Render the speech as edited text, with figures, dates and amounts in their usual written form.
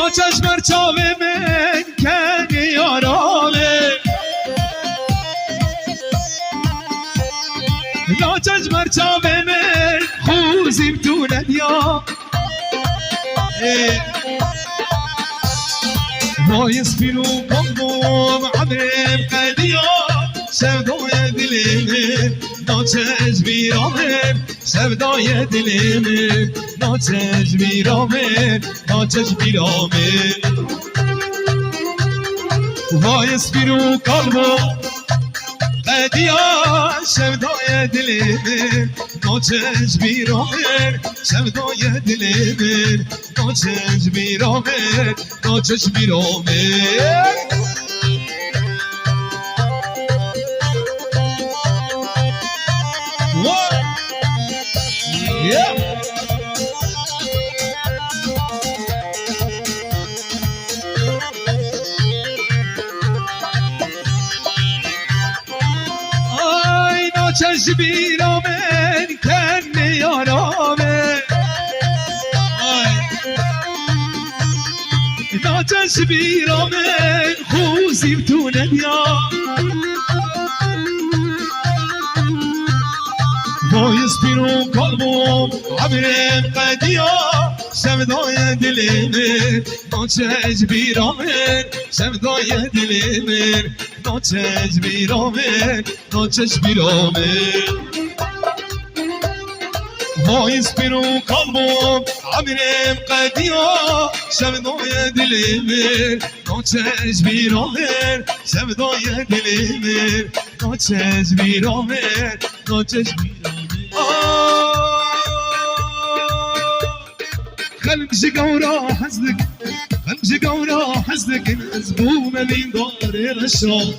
چشمر چاوه من کنی یارانه لا چشمر چاوه من خوزیم تو ندیا وای اسپیرو کندم عمرم قدیا سودای دلیم ناچش بیرامم سودای دلیم ناچش بیرامم ناچش بیرامم وای اسپیرو کندم قدیا سودای دلیم ناچش بیرامم سودای دلیم ناچش بیرامم ناچش بیرامم چش بیرامن کنی یارامن ناچش بیرامن خوزیم تو ندیا وای اسپیرو کلمم عبرم قدیا سودای دلیم ناچش بیرامن سودای دلیم ناچش بیرامن ناچش بیرامن وای اسپیرو کلمم عبرم قدیا سودای دلیم ناچش بیرامن سودای دلیم ناچش بیرامن ناچش بیرامن خلمشي قورا حزنك خلمشي قورا حزنك مزبومة من دار الرشاق